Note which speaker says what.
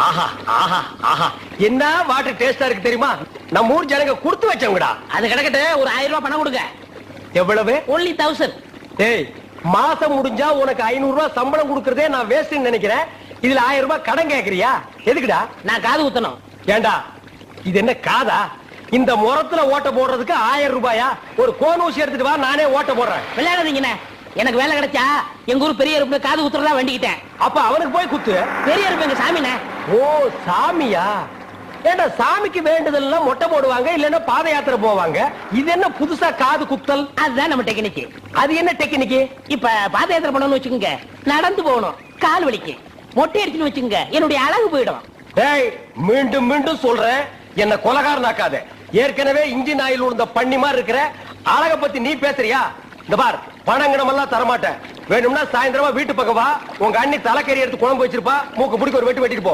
Speaker 1: ஆஹா ஆஹா ஆஹா, என்ன வாட்டர் டேஸ்டா இருக்கு தெரியுமா? நம்ம ஊர் ஜனங்க கொடுத்து வச்சவங்கடா.
Speaker 2: அது கிடக்கட்டு, ஒரு 1000 ரூபாய் பணம் கொடுங்க.
Speaker 1: எவ்வளவு?
Speaker 2: only 1000.
Speaker 1: ஏய், மாசம் முடிஞ்சா உனக்கு 500 ரூபாய் சம்பளம் கொடுக்கறதே நான் வேஸ்ட்னு நினைக்கிறேன். இதுல 1000 ரூபாய் கடன் கேக்குறியா? எதுக்குடா?
Speaker 2: நான் காது குத்தணும்.
Speaker 1: ஏண்டா, இது என்ன காதா? இந்த முறத்துல ஓட்ட போடுறதுக்கு 1000 ரூபாயா? ஒரு கோன் ஊசி எடுத்துட்டு வா, நானே ஓட்ட போடுறேன்.
Speaker 2: விளையாடாதீங்கண்ணே. எனக்கு வேலை கிடைச்சா எங்க ஊர் பெரிய இருப்பு காது குத்துறதா வேண்டிக்கிட்டேன்.
Speaker 1: அப்ப அவனுக்கு போய் குத்து.
Speaker 2: பெரிய இருப்பு எங்க சாமிண்ணே.
Speaker 1: ஓ, சாமியா? ஏண்டா, சாமிக்கு வேண்டுதல்லாம் மொட்டை போடுவாங்க, இல்லன்னா பாத யாத்திரை போவாங்க. இது என்ன புதுசா காது குத்தல்?
Speaker 2: அதுதான் நம்ம டெக்னிக்.
Speaker 1: அது என்ன டெக்னிக்?
Speaker 2: இப்ப பாத யாத்திரை பண்ணணும்னு வச்சுக்கோங்க, நடந்து போகணும், கால் வலிக்கு. மொட்டை அடிச்சுன்னு வச்சுக்கோங்க, என்னுடைய அழகு போயிடும்.
Speaker 1: டேய், மீண்டும் மீண்டும் சொல்றேன், என்ன கொலகாரனாக்காத. ஏற்கனவே இன்ஜின் ஆயில் உள்ள பண்ணி மாதிரி இருக்கிற அழக பத்தி நீ பேசுறியா? இந்த பார், பணங்கணம் எல்லாம் தரமாட்டேன். வேணும்னா சாயந்தரமா வீட்டு பக்கம் வா, உங்க அண்ணி தலைக்கறி எடுத்து குழம்பு வச்சிருப்பா, மூக்கு பிடிக்க ஒரு வெட்டு வெட்டிட்டு போ.